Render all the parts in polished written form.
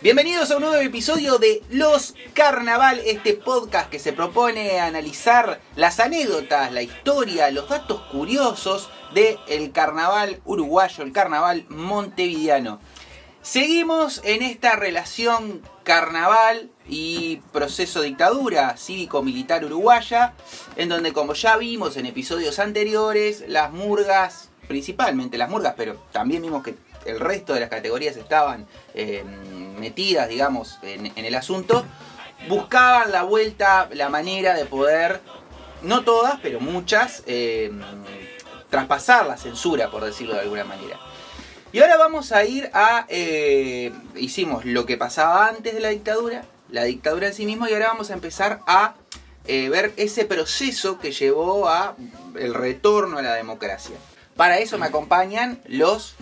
Bienvenidos a un nuevo episodio de Los Carnaval, este podcast que se propone analizar las anécdotas, la historia, los datos curiosos del carnaval uruguayo, el carnaval montevideano. Seguimos en esta relación carnaval y proceso dictadura cívico-militar uruguaya, en donde, como ya vimos en episodios anteriores, las murgas, principalmente las murgas, pero también vimos que el resto de las categorías estaban metidas, digamos, en el asunto, buscaban la vuelta, la manera de poder, no todas, pero muchas, traspasar la censura, por decirlo de alguna manera. Y ahora vamos a ir a... hicimos lo que pasaba antes de la dictadura en sí mismo, y ahora vamos a empezar a ver ese proceso que llevó a el retorno a la democracia. Para eso me acompañan los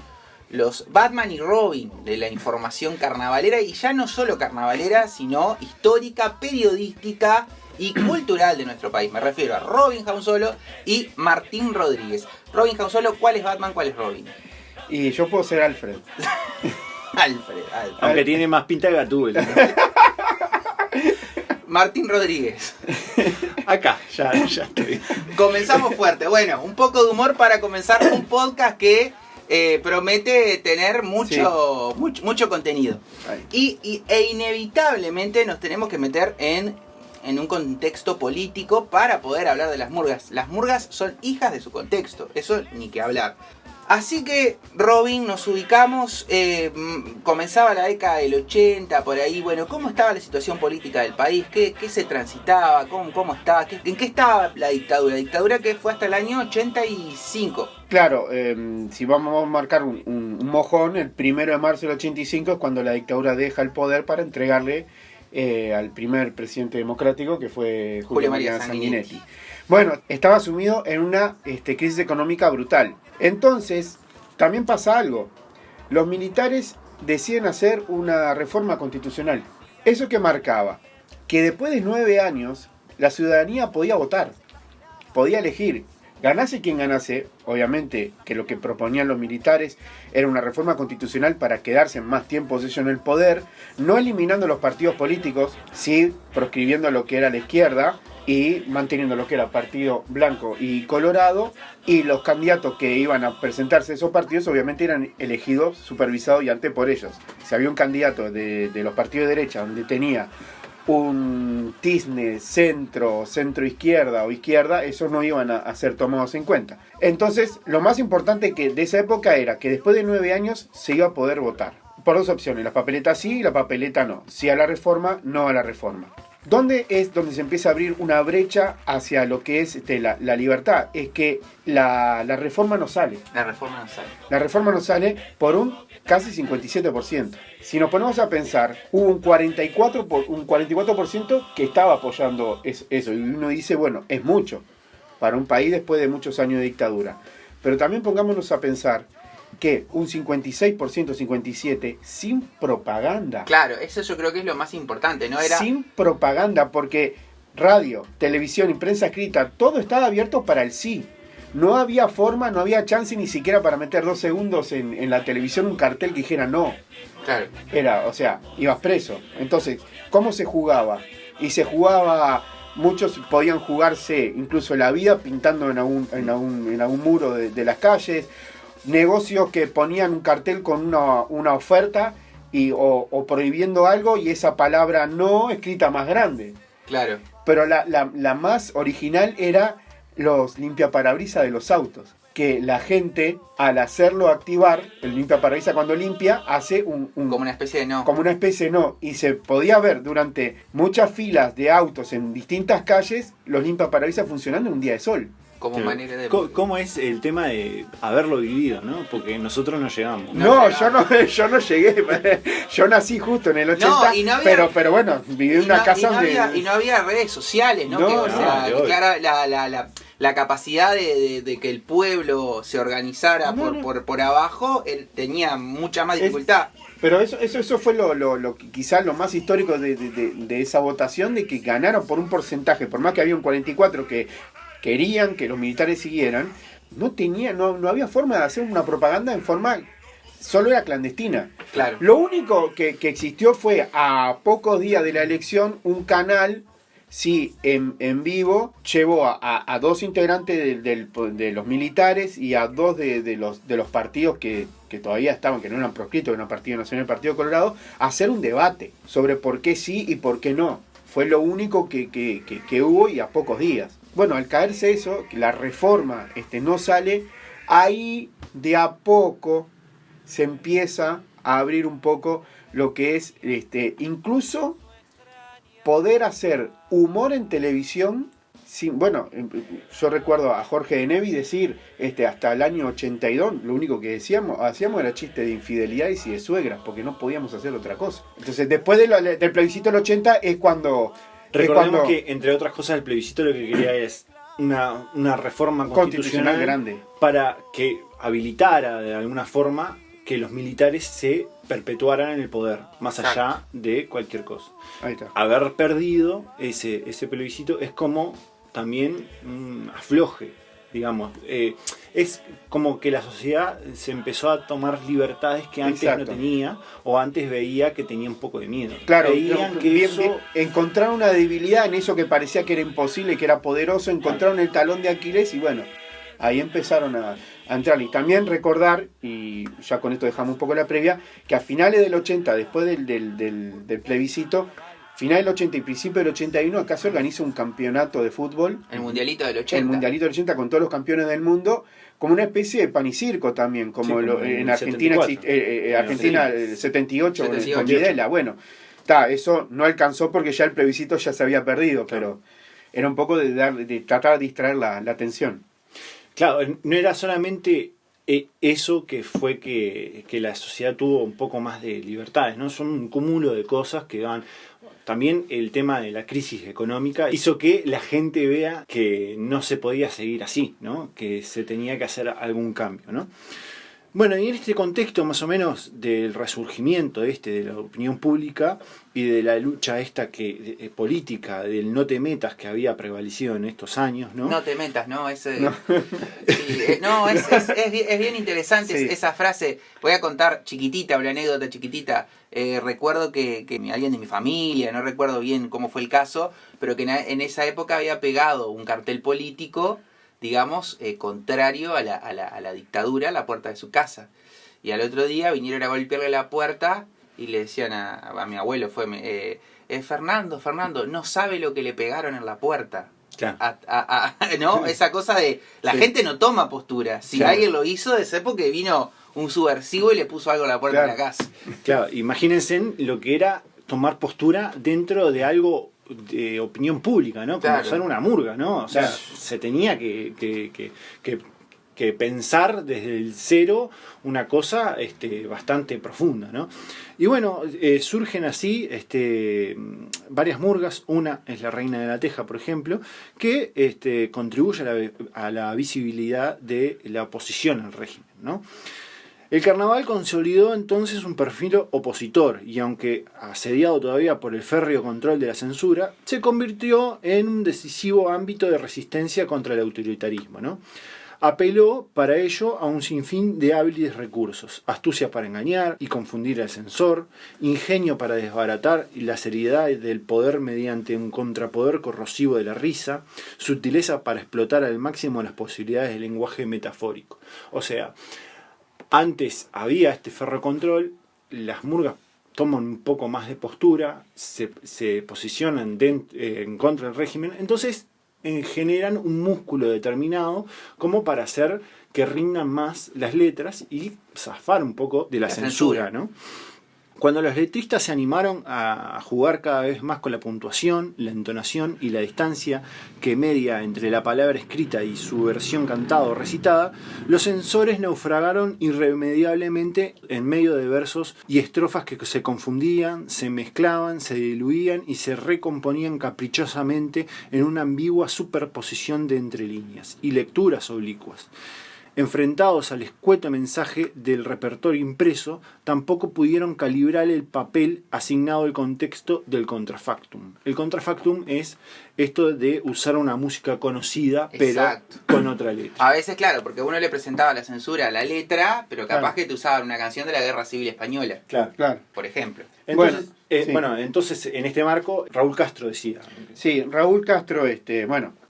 Batman y Robin de la información carnavalera, y ya no solo carnavalera, sino histórica, periodística y cultural de nuestro país. Me refiero a Robin Jausolo y Martín Rodríguez. Robin Jausolo, ¿cuál es Batman, cuál es Robin? Y yo puedo ser Alfred. Alfred. Aunque tiene más pinta de Gatúbela. Martín Rodríguez. Acá, ya estoy. Comenzamos fuerte. Bueno, un poco de humor para comenzar un podcast que promete tener mucho contenido. E inevitablemente nos tenemos que meter en un contexto político para poder hablar de las murgas. Las murgas son hijas de su contexto, eso ni que hablar. Así que, Robin, nos ubicamos, comenzaba la década del 80, por ahí. Bueno, ¿cómo estaba la situación política del país? ¿Qué se transitaba? ¿Cómo estaba? ¿En qué estaba la dictadura? La dictadura que fue hasta el año 85. Claro, si vamos a marcar un mojón, el 1 de marzo del 85 es cuando la dictadura deja el poder para entregarle al primer presidente democrático, que fue Julio María Sanguinetti. Bueno, estaba sumido en una crisis económica brutal. Entonces, también pasa algo. Los militares deciden hacer una reforma constitucional. ¿Eso qué marcaba? Que después de 9 años, la ciudadanía podía votar, podía elegir. Ganase quien ganase, obviamente que lo que proponían los militares era una reforma constitucional para quedarse más tiempo ellos en el poder, no eliminando los partidos políticos, sí proscribiendo lo que era la izquierda y manteniendo lo que era partido blanco y colorado, y los candidatos que iban a presentarse a esos partidos obviamente eran elegidos, supervisados y ante por ellos. Si había un candidato de los partidos de derecha donde tenía un tizne centro izquierda o izquierda, esos no iban a ser tomados en cuenta. Entonces, lo más importante que de esa época era que después de 9 años se iba a poder votar. Por 2 opciones, la papeleta sí y la papeleta no. Sí a la reforma, no a la reforma. ¿Dónde es donde se empieza a abrir una brecha hacia lo que es la libertad? Es que la reforma no sale. La reforma no sale. La reforma no sale por un casi 57%. Si nos ponemos a pensar, hubo un 44% que estaba apoyando eso. Y uno dice, bueno, es mucho para un país después de muchos años de dictadura. Pero también pongámonos a pensar que un 56%, 57%, sin propaganda. Claro, eso yo creo que es lo más importante, ¿no? Era sin propaganda, porque radio, televisión y prensa escrita, todo estaba abierto para el sí. No había forma, no había chance ni siquiera para meter 2 segundos en la televisión un cartel que dijera no. Claro. Era, o sea, ibas preso. Entonces, ¿cómo se jugaba? Y se jugaba, muchos podían jugarse incluso la vida pintando en algún muro de las calles. Negocios que ponían un cartel con una oferta o prohibiendo algo y esa palabra no escrita más grande. Claro. Pero la más original era los limpiaparabrisas de los autos. Que la gente, al hacerlo activar, el limpiaparabrisas cuando limpia, hace como una especie de no. Como una especie de no. Y se podía ver durante muchas filas de autos en distintas calles los limpiaparabrisas funcionando en un día de sol. Como Pero, manera de... ¿Cómo es el tema de haberlo vivido, no? Porque nosotros no llegamos. No, yo no llegué. Yo nací justo en el 80, no, y no había, pero bueno, viví en una casa y no había redes sociales, ¿no? La capacidad de que el pueblo se organizara por abajo, él tenía mucha más dificultad. Pero eso fue quizás lo más histórico de esa votación, de que ganaron por un porcentaje, por más que había un 44 que querían que los militares siguieran, no había forma de hacer una propaganda en forma solo era clandestina. Claro. Lo único que existió fue a pocos días de la elección un canal, sí, en vivo, llevó a dos integrantes de los militares y a dos de los partidos que todavía estaban, que no eran proscritos, que eran Partido Nacional y Partido Colorado, a hacer un debate sobre por qué sí y por qué no. Fue lo único que hubo y a pocos días. Bueno, al caerse eso, que la reforma no sale, ahí de a poco se empieza a abrir un poco lo que es incluso poder hacer humor en televisión. Bueno, yo recuerdo a Jorge de Nevi decir hasta el año 82 lo único que hacíamos era chiste de infidelidades y de suegras, porque no podíamos hacer otra cosa. Entonces después del plebiscito del 80 es cuando... Recordemos que, entre otras cosas, el plebiscito lo que quería es una reforma constitucional grande para que habilitara de alguna forma que los militares se perpetuaran en el poder, más allá de cualquier cosa. Ahí está. Haber perdido ese plebiscito es como también afloje, digamos. Es como que la sociedad se empezó a tomar libertades que antes no tenía, o antes veía que tenía un poco de miedo. Claro, veían que bien, encontraron una debilidad en eso que parecía que era imposible, que era poderoso, encontraron el talón de Aquiles y bueno, ahí empezaron a entrar. Y también recordar, y ya con esto dejamos un poco la previa, que a finales del 80, después del plebiscito, final del 80 y principio del 81, acá se organiza un campeonato de fútbol. El Mundialito del 80. El Mundialito del 80 con todos los campeones del mundo, como una especie de pan y circo también, como en Argentina, Argentina el 78 con Videla. Bueno, eso no alcanzó porque ya el plebiscito ya se había perdido, pero era un poco de tratar de distraer la atención. Claro, no era solamente eso que fue que la sociedad tuvo un poco más de libertades, ¿no? Son un cúmulo de cosas que van... También el tema de la crisis económica hizo que la gente vea que no se podía seguir así, ¿no? Que se tenía que hacer algún cambio, ¿no? Bueno, y en este contexto más o menos del resurgimiento de la opinión pública y de la lucha política, del no te metas que había prevalecido en estos años, ¿no? No te metas, ¿no? Es bien interesante esa frase. Voy a contar una anécdota chiquitita. Recuerdo que alguien de mi familia, no recuerdo bien cómo fue el caso, pero que en esa época había pegado un cartel político, digamos, contrario a la dictadura a la puerta de su casa. Y al otro día vinieron a golpearle la puerta y le decían a mi abuelo, Fernando, no sabe lo que le pegaron en la puerta. Claro. ¿No? Esa cosa de la gente no toma postura. Si alguien lo hizo, debe ser porque vino un subversivo y le puso algo a la puerta de la casa. Claro, imagínense lo que era tomar postura dentro de algo de opinión pública, ¿no? Como ser una murga, ¿no? O sea, se tenía que pensar desde el cero una cosa bastante profunda, ¿no? Y bueno, surgen así varias murgas. Una es la Reina de la Teja, por ejemplo, que contribuye a la visibilidad de la oposición al régimen, ¿no? El carnaval consolidó entonces un perfil opositor y, aunque asediado todavía por el férreo control de la censura, se convirtió en un decisivo ámbito de resistencia contra el autoritarismo, ¿no? Apeló para ello a un sinfín de hábiles recursos: astucia para engañar y confundir al censor, ingenio para desbaratar la seriedad del poder mediante un contrapoder corrosivo de la risa, sutileza para explotar al máximo las posibilidades del lenguaje metafórico. O sea, antes había este férreo control, las murgas toman un poco más de postura, se posicionan en contra del régimen, entonces generan un músculo determinado como para hacer que rindan más las letras y zafar un poco de la censura, ¿no? Cuando los letristas se animaron a jugar cada vez más con la puntuación, la entonación y la distancia que media entre la palabra escrita y su versión cantada o recitada, los censores naufragaron irremediablemente en medio de versos y estrofas que se confundían, se mezclaban, se diluían y se recomponían caprichosamente en una ambigua superposición de entrelíneas y lecturas oblicuas. enfrentados al escueto mensaje del repertorio impreso, tampoco pudieron calibrar el papel asignado al contexto del contrafactum. El contrafactum es esto de usar una música conocida, Exacto. pero con otra letra. A veces, claro, porque uno le presentaba la censura a la letra, pero capaz que te usaban una canción de la Guerra Civil Española, Claro. por ejemplo. Entonces, sí. Entonces, en este marco, Raúl Castro decía. Sí, Raúl Castro,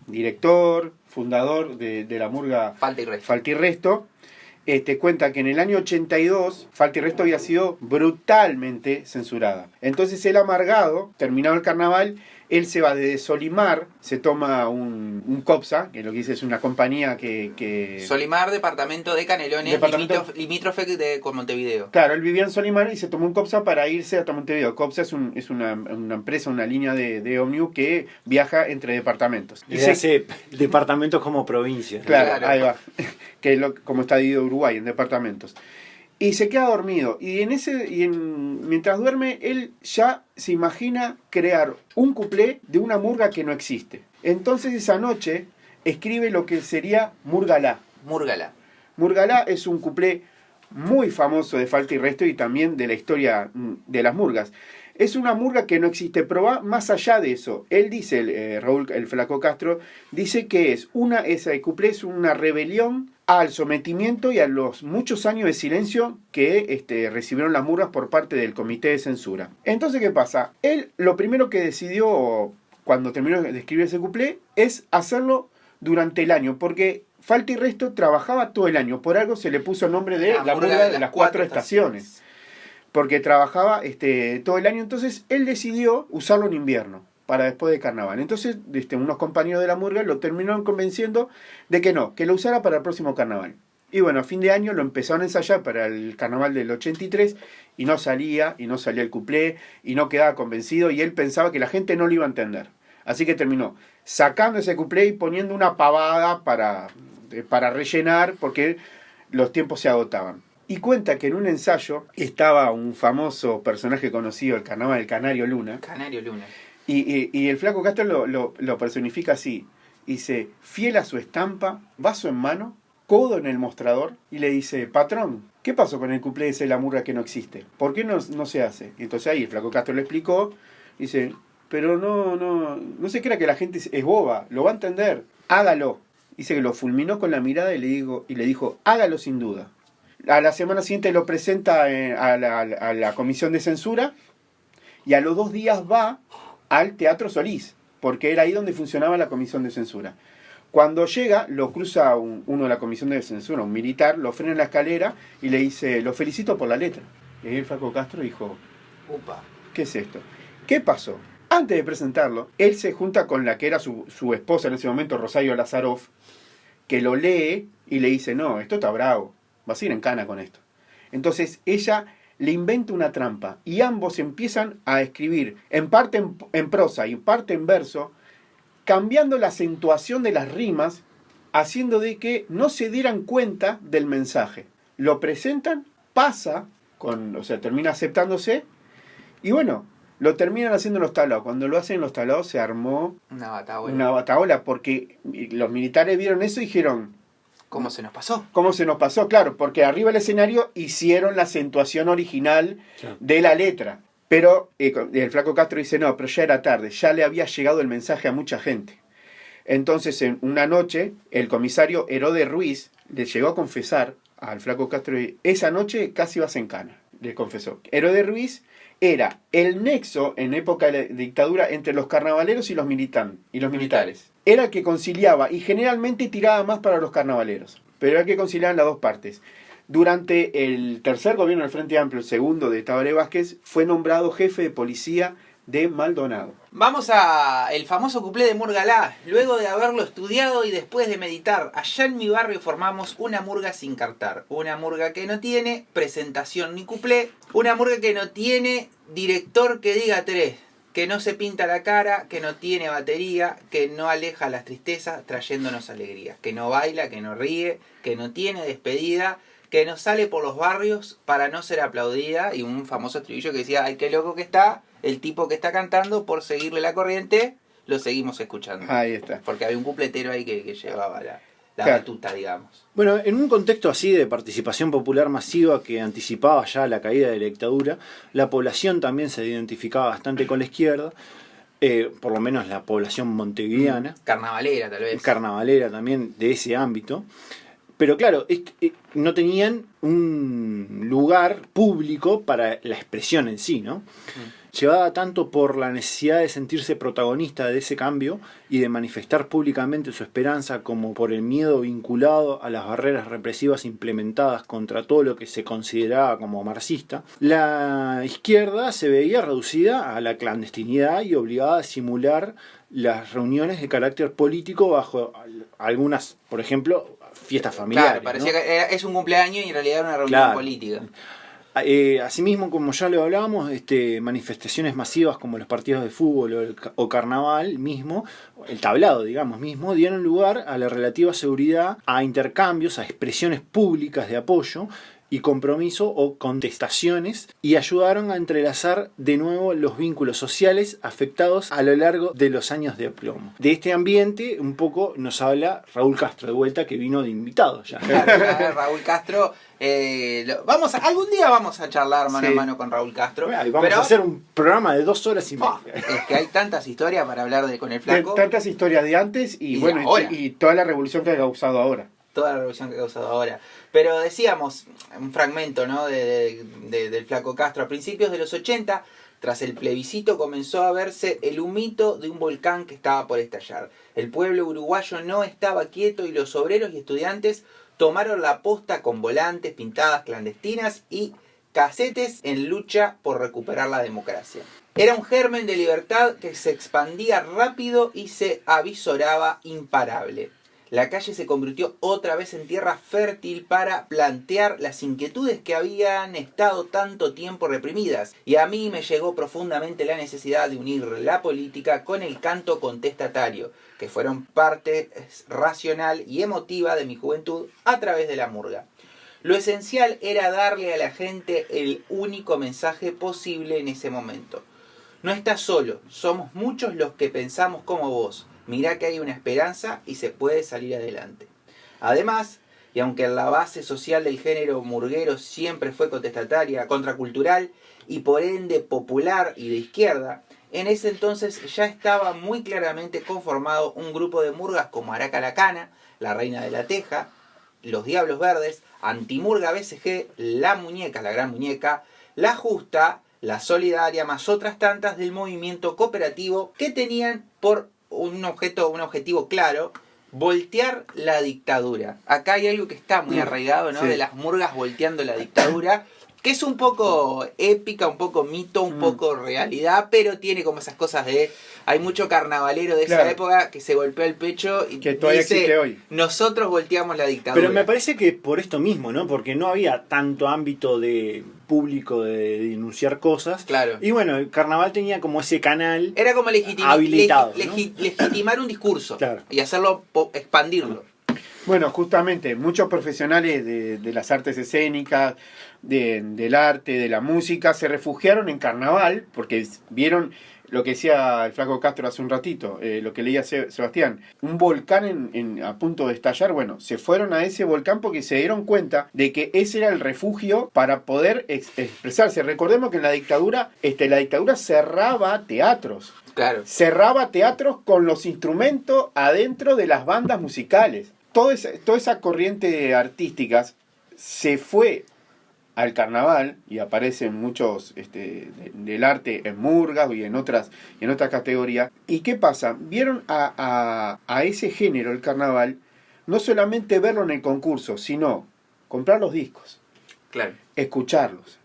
director, fundador de la murga Falta y resto. Falta y Resto, cuenta que en el año 82 Falta y Resto había sido brutalmente censurada. Entonces él, amargado, terminado el carnaval, él se va de Solimar, se toma un COPSA, que lo que dice es una compañía que... Solimar, departamento de Canelones, limítrofe con Montevideo. Claro, él vivía en Solimar y se tomó un COPSA para irse hasta Montevideo. COPSA es una empresa, una línea de ómnibus que viaja entre departamentos. Y se hace departamentos como provincias. Claro, ahí va. Que es como está dividido Uruguay, en departamentos. Y se queda dormido. Mientras duerme, él ya se imagina crear un cuplé de una murga que no existe. Entonces esa noche escribe lo que sería Murgalá. Murgalá es un cuplé muy famoso de Falta y Resto y también de la historia de las murgas. Es una murga que no existe, pero va más allá de eso. Él dice, Raúl, el Flaco Castro, dice que ese cuplé es una rebelión al sometimiento y a los muchos años de silencio que recibieron las murgas por parte del comité de censura. Entonces, ¿qué pasa? Él lo primero que decidió cuando terminó de escribir ese cuplé es hacerlo durante el año, porque Falta y Resto trabajaba todo el año. Por algo se le puso el nombre de la murga de las 4 estaciones. Porque trabajaba todo el año. Entonces él decidió usarlo en invierno, para después de carnaval. Entonces unos compañeros de la murga lo terminaron convenciendo de que no, que lo usara para el próximo carnaval. Y bueno, a fin de año lo empezaron a ensayar para el carnaval del 83 y no salía el cuplé y no quedaba convencido y él pensaba que la gente no lo iba a entender. Así que terminó sacando ese cuplé y poniendo una pavada para rellenar porque los tiempos se agotaban. Y cuenta que en un ensayo estaba un famoso personaje conocido del carnaval, el Canario Luna. Y el Flaco Castro lo personifica así. Dice, fiel a su estampa, vaso en mano, codo en el mostrador, y le dice, patrón, ¿qué pasó con el cuplé ese de la murga que no existe? ¿Por qué no se hace? Y entonces ahí el Flaco Castro le explicó, dice, pero no se crea que la gente es boba, lo va a entender, hágalo. Dice que lo fulminó con la mirada y le dijo, hágalo sin duda. A la semana siguiente lo presenta a la comisión de censura y a los 2 días va al Teatro Solís, porque era ahí donde funcionaba la comisión de censura. Cuando llega, lo cruza uno de la comisión de censura, un militar, lo frena en la escalera y le dice, lo felicito por la letra. Y ahí el Flaco Castro dijo, upa, ¿qué es esto? ¿Qué pasó? Antes de presentarlo, él se junta con la que era su esposa en ese momento, Rosario Lazaroff, que lo lee y le dice, no, esto está bravo. Vas a ir en cana con esto. Entonces ella le inventa una trampa y ambos empiezan a escribir en parte en prosa y en parte en verso, cambiando la acentuación de las rimas, haciendo de que no se dieran cuenta del mensaje. Lo presentan, termina aceptándose y bueno, lo terminan haciendo en los tablados. Cuando lo hacen en los tablados se armó una batahola porque los militares vieron eso y dijeron, ¿cómo se nos pasó? ¿Cómo se nos pasó? Claro, porque arriba del escenario hicieron la acentuación original de la letra. Pero el Flaco Castro dice, no, pero ya era tarde, ya le había llegado el mensaje a mucha gente. Entonces, en una noche, el comisario Herodes Ruiz le llegó a confesar al Flaco Castro, esa noche casi vas en cana, le confesó. Herodes Ruiz era el nexo en época de la dictadura entre los carnavaleros y los militares. Era el que conciliaba y generalmente tiraba más para los carnavaleros, pero era el que conciliaba las dos partes. Durante el tercer gobierno del Frente Amplio, el segundo de Tabaré Vázquez, fue nombrado jefe de policía de Maldonado. Vamos a el famoso cuplé de Murgalá. Luego de haberlo estudiado y después de meditar, allá en mi barrio formamos una murga sin cartar. Una murga que no tiene presentación ni cuplé. Una murga que no tiene director que diga 3. Que no se pinta la cara, que no tiene batería, que no aleja las tristezas trayéndonos alegría. Que no baila, que no ríe, que no tiene despedida, que no sale por los barrios para no ser aplaudida. Y un famoso estribillo que decía, ay, qué loco que está el tipo que está cantando, por seguirle la corriente, lo seguimos escuchando. Ahí está. Porque había un cupletero ahí que llevaba la... batuta, digamos. Bueno, en un contexto así de participación popular masiva que anticipaba ya la caída de la dictadura, la población también se identificaba bastante con la izquierda, por lo menos la población montevideana. Carnavalera, tal vez. Carnavalera también, de ese ámbito. Pero claro, no tenían un lugar público para la expresión en sí, ¿no? Llevada tanto por la necesidad de sentirse protagonista de ese cambio y de manifestar públicamente su esperanza, como por el miedo vinculado a las barreras represivas implementadas contra todo lo que se consideraba como marxista, la izquierda se veía reducida a la clandestinidad y obligada a simular las reuniones de carácter político bajo algunas, por ejemplo, fiestas familiares. Claro, parecía, ¿no? que es un cumpleaños y en realidad era una reunión política. Asimismo, como ya lo hablábamos, manifestaciones masivas como los partidos de fútbol o carnaval mismo, el tablado, digamos, mismo, dieron lugar a la relativa seguridad, a intercambios, a expresiones públicas de apoyo y compromiso o contestaciones, y ayudaron a entrelazar de nuevo los vínculos sociales afectados a lo largo de los años de plomo. De este ambiente un poco nos habla Raúl Castro de vuelta, que vino de invitado ya. Claro, Raúl Castro, algún día vamos a charlar mano a mano con Raúl Castro. Vamos a hacer un programa de 2 horas y media. Es que hay tantas historias para hablar con el flaco. Tantas historias de antes y bueno, y toda la revolución que ha causado ahora. Toda la revolución que ha causado ahora. Pero decíamos, un fragmento, ¿no?, del flaco Castro. A principios de los 80, tras el plebiscito, comenzó a verse el humito de un volcán que estaba por estallar. El pueblo uruguayo no estaba quieto y los obreros y estudiantes tomaron la posta con volantes, pintadas clandestinas y casetes en lucha por recuperar la democracia. Era un germen de libertad que se expandía rápido y se avisoraba imparable. La calle se convirtió otra vez en tierra fértil para plantear las inquietudes que habían estado tanto tiempo reprimidas, y a mí me llegó profundamente la necesidad de unir la política con el canto contestatario, que fueron parte racional y emotiva de mi juventud a través de la murga. Lo esencial era darle a la gente el único mensaje posible en ese momento. No estás solo, somos muchos los que pensamos como vos. Mirá que hay una esperanza y se puede salir adelante. Además, y aunque la base social del género murguero siempre fue contestataria, contracultural y por ende popular y de izquierda, en ese entonces ya estaba muy claramente conformado un grupo de murgas como Araca la Cana, La Reina de la Teja, Los Diablos Verdes, Antimurga BCG, La Muñeca, La Gran Muñeca, La Justa, La Solidaria, más otras tantas del movimiento cooperativo que tenían por un objetivo claro: voltear la dictadura. Acá hay algo que está muy arraigado, ¿no? Sí. De las murgas volteando la dictadura, que es un poco épica, un poco mito, un poco realidad, pero tiene como esas cosas de... Hay mucho carnavalero de esa época que se golpea el pecho y que todavía dice, existe hoy. Nosotros volteamos la dictadura. Pero me parece que por esto mismo, ¿no? Porque no había tanto ámbito de público de denunciar cosas. Claro. Y bueno, el carnaval tenía como ese canal. Era como habilitado, ¿no? Legitimar un discurso. Claro. Y hacerlo, expandirlo. Bueno, justamente, muchos profesionales de las artes escénicas, del arte, de la música, se refugiaron en carnaval porque vieron lo que decía el flaco Castro hace un ratito, lo que leía Sebastián, un volcán a punto de estallar. Bueno, se fueron a ese volcán porque se dieron cuenta de que ese era el refugio para poder expresarse. Recordemos que en la dictadura cerraba teatros. Claro. Cerraba teatros con los instrumentos adentro de las bandas musicales. Toda esa corriente artística se fue al carnaval y aparecen muchos del arte en murgas y en otras categorías. ¿Y qué pasa? Vieron a ese género, el carnaval, no solamente verlo en el concurso, sino comprar los discos, claro, escucharlos,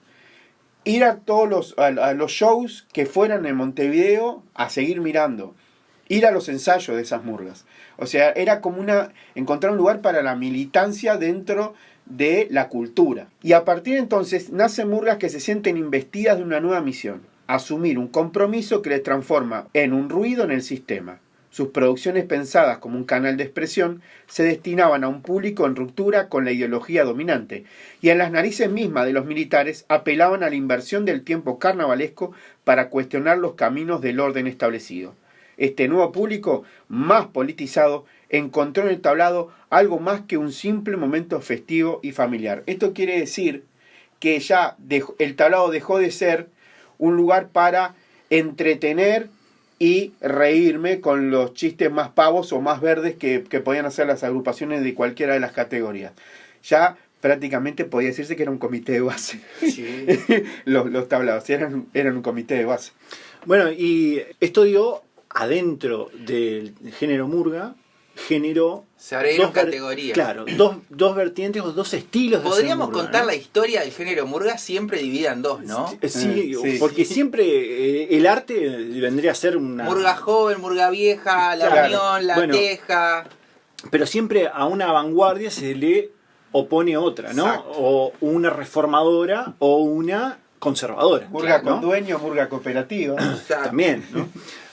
ir a todos los shows que fueran en Montevideo a seguir mirando, ir a los ensayos de esas murgas. O sea, era como encontrar un lugar para la militancia dentro de la cultura. Y a partir de entonces nacen murgas que se sienten investidas de una nueva misión: asumir un compromiso que les transforma en un ruido en el sistema. Sus producciones, pensadas como un canal de expresión, se destinaban a un público en ruptura con la ideología dominante, y en las narices mismas de los militares apelaban a la inversión del tiempo carnavalesco para cuestionar los caminos del orden establecido. Este nuevo público, más politizado, encontró en el tablado algo más que un simple momento festivo y familiar. Esto quiere decir que ya el tablado dejó de ser un lugar para entretener y reírme con los chistes más pavos o más verdes que podían hacer las agrupaciones de cualquiera de las categorías. Ya prácticamente podía decirse que era un comité de base. Sí. los tablados eran un comité de base. Bueno, y esto dio adentro del género murga, generó... Se abrieron categorías. Claro, dos vertientes o dos estilos de Podríamos murga, contar, ¿no? La historia del género murga siempre dividida en dos, ¿no? Sí, Sí. porque siempre el arte vendría a ser una... Murga joven, murga vieja, la Claro. unión, la Bueno, teja. Pero siempre a una vanguardia se le opone otra, ¿no? Exacto. O una reformadora o una conservadora. Murga ¿no? con dueño, murga cooperativa. Exacto. También, ¿no?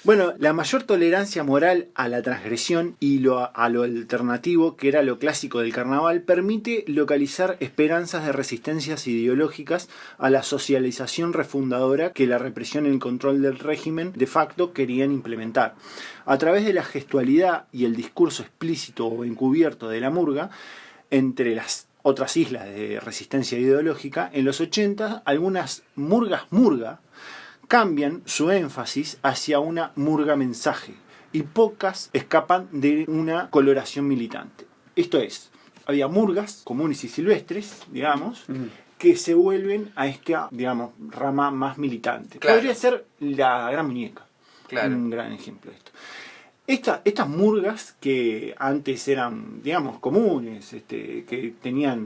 Bueno, la mayor tolerancia moral a la transgresión y a lo alternativo, que era lo clásico del carnaval, permite localizar esperanzas de resistencias ideológicas a la socialización refundadora que la represión y el control del régimen de facto querían implementar. A través de la gestualidad y el discurso explícito o encubierto de la murga, entre las otras islas de resistencia ideológica, en los 80 algunas murga cambian su énfasis hacia una murga mensaje y pocas escapan de una coloración militante. Esto es, había murgas comunes y silvestres, digamos, que se vuelven a esta, digamos, rama más militante. Claro. Podría ser la Gran Muñeca, Claro. un gran ejemplo de esto. Estas murgas que antes eran, digamos, comunes, que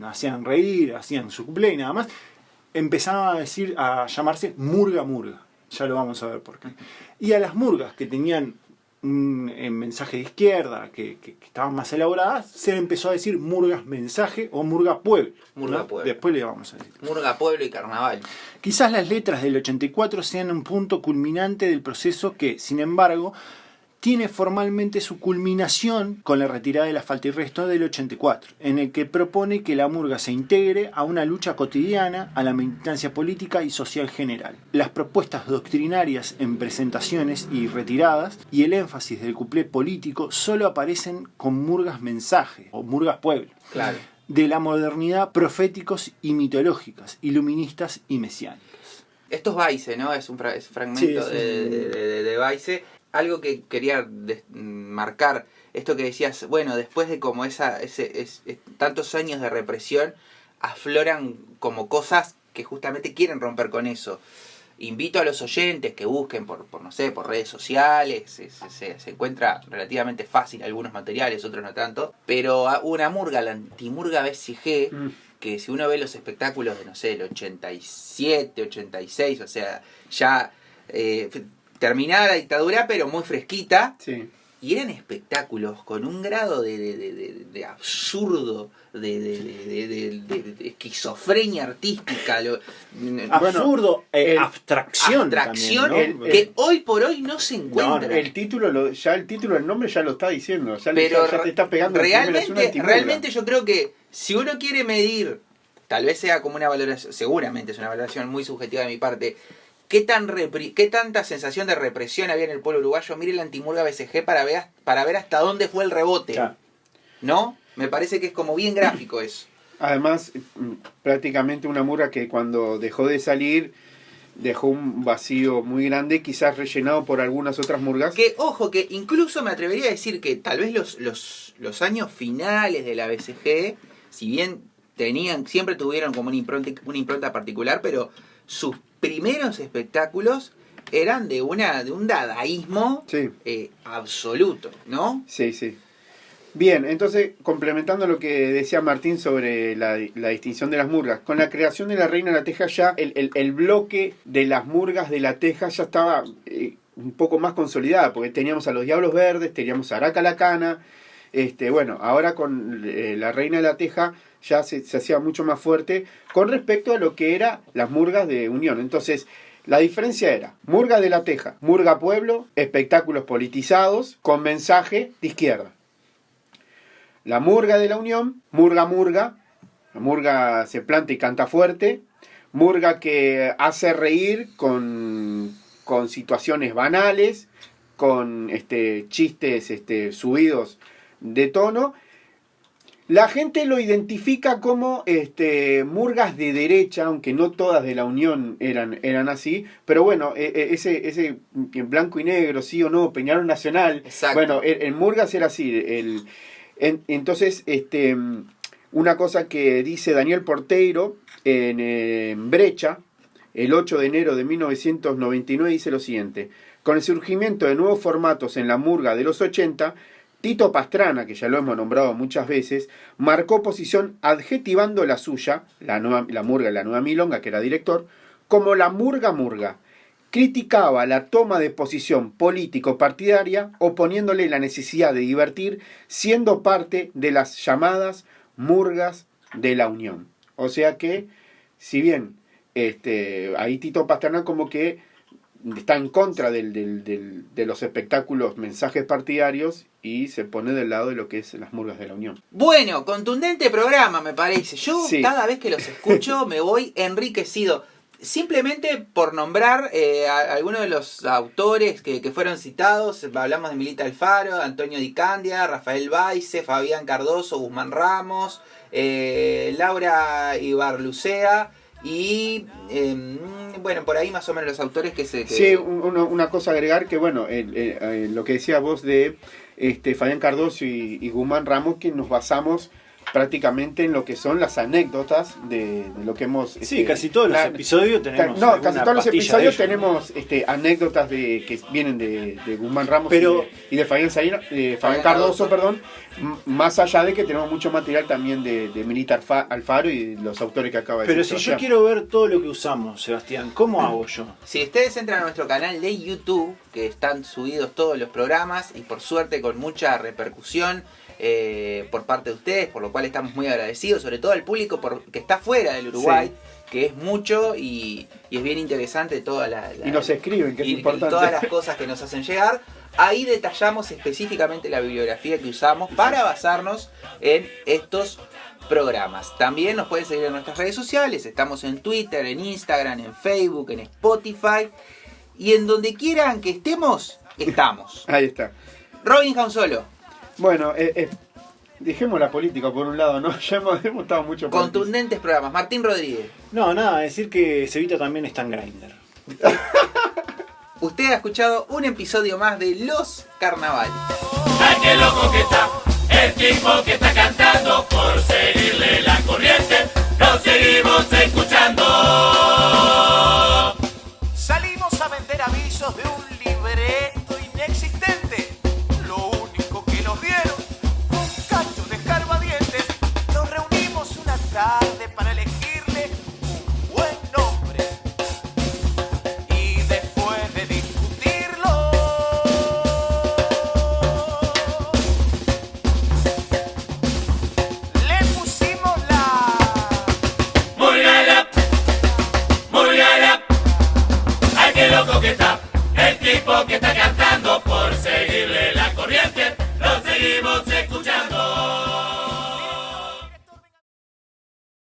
hacían reír, hacían su cumple y nada más, empezaban a llamarse murga. Ya lo vamos a ver por qué. Y a las murgas que tenían un mensaje de izquierda, que estaban más elaboradas, se le empezó a decir murgas mensaje o murga pueblo. Murga ¿no? pueblo. Después le vamos a decir. Murga pueblo y carnaval. Quizás las letras del 84 sean un punto culminante del proceso que, sin embargo, tiene formalmente su culminación con la retirada de la falta y resto del 84, en el que propone que la murga se integre a una lucha cotidiana, a la militancia política y social general. Las propuestas doctrinarias en presentaciones y retiradas y el énfasis del cuplé político solo aparecen con murgas mensaje o murgas pueblo. Claro. De la modernidad proféticos y mitológicas, iluministas y mesiánicas. Esto es Baise, ¿no? Es un fragmento Sí, de Baise. Algo que quería marcar, esto que decías, bueno, después de como tantos años de represión, afloran como cosas que justamente quieren romper con eso. Invito a los oyentes que busquen por redes sociales, se encuentra relativamente fácil algunos materiales, otros no tanto, pero una murga, la antimurga BCG, que si uno ve los espectáculos de, el 87, 86, o sea, ya... terminada la dictadura, pero muy fresquita. Sí. Y eran espectáculos con un grado de absurdo, de esquizofrenia artística. Absurdo, abstracción. Abstracción también, ¿no? que hoy por hoy no se encuentra. No, el título, el nombre ya lo está diciendo. Pero ya te está pegando. realmente yo creo que si uno quiere medir, tal vez sea como una valoración, seguramente es una valoración muy subjetiva de mi parte, ¿qué tanta sensación de represión había en el pueblo uruguayo? Mire la antimurga BCG para ver hasta dónde fue el rebote. Claro. ¿No? Me parece que es como bien gráfico eso. Además, prácticamente una murga que cuando dejó de salir dejó un vacío muy grande, quizás rellenado por algunas otras murgas. Que, ojo, que incluso me atrevería a decir que tal vez los años finales de la BCG, si bien siempre tuvieron como una impronta particular, pero sus primeros espectáculos eran de un dadaísmo Sí. Absoluto, ¿no? Sí, sí. Bien, entonces, complementando lo que decía Martín sobre la distinción de las murgas, con la creación de la Reina de la Teja ya el bloque de las murgas de la Teja ya estaba un poco más consolidada, porque teníamos a los Diablos Verdes, teníamos a Araca la Cana, bueno, ahora con la Reina de la Teja ya se hacía mucho más fuerte con respecto a lo que eran las murgas de Unión. Entonces, la diferencia era murga de la Teja, murga pueblo, espectáculos politizados con mensaje de izquierda. La murga de la Unión, murga, la murga se planta y canta fuerte, murga que hace reír con situaciones banales, con chistes subidos de tono. La gente lo identifica como murgas de derecha, aunque no todas de la Unión eran así, pero bueno, ese en blanco y negro, sí o no, Peñarol Nacional, exacto. Bueno, en murgas era así. Entonces, una cosa que dice Daniel Porteiro en Brecha, el 8 de enero de 1999, dice lo siguiente: con el surgimiento de nuevos formatos en la murga de los 80, Tito Pastrana, que ya lo hemos nombrado muchas veces, marcó posición adjetivando la suya, la murga de la Nueva Milonga, que era director, como la murga. Criticaba la toma de posición político-partidaria, oponiéndole la necesidad de divertir, siendo parte de las llamadas murgas de la Unión. O sea que, si bien ahí Tito Pastrana como que está en contra de los espectáculos, mensajes partidarios, y se pone del lado de lo que es las murgas de la Unión. Bueno, contundente programa, me parece. Yo sí. Cada vez que los escucho me voy enriquecido. Simplemente por nombrar a algunos de los autores que fueron citados, hablamos de Milita Alfaro, Antonio Di Candia, Rafael Baice, Fabián Cardoso, Guzmán Ramos, Laura Ibarlucea y bueno, por ahí más o menos los autores que se... Sí, una cosa a agregar, que bueno, lo que decías vos de Fabián Cardoso y Guzmán Ramos, que nos basamos prácticamente en lo que son las anécdotas de lo que hemos... Sí, casi todos los episodios tenemos... casi todos los episodios tenemos anécdotas que vienen de Guzmán Ramos y de Fabián Cardoso, perdón, más allá de que tenemos mucho material también de Milita Alfaro y los autores que acaba de decir. Pero si yo quiero ver todo lo que usamos, Sebastián, ¿cómo hago yo? Si ustedes entran a nuestro canal de YouTube, que están subidos todos los programas y por suerte con mucha repercusión por parte de ustedes, por lo cual estamos muy agradecidos, sobre todo al público que está fuera del Uruguay, sí, que es mucho y es bien interesante toda y nos escriben, que es importante. Y todas las cosas que nos hacen llegar. Ahí detallamos específicamente la bibliografía que usamos para basarnos en estos programas. También nos pueden seguir en nuestras redes sociales, estamos en Twitter, en Instagram, en Facebook, en Spotify y en donde quieran que estemos, estamos. Ahí está. Robin Jaunzolo. Bueno, dejemos la política por un lado, ¿no? Ya hemos estado mucho por contundentes programas. Martín Rodríguez. No, nada, decir que Cevita también está en Grindr. Usted ha escuchado un episodio más de Los Carnaval. ¡Ay, qué loco que está! El tipo que está cantando por seguirle la corriente.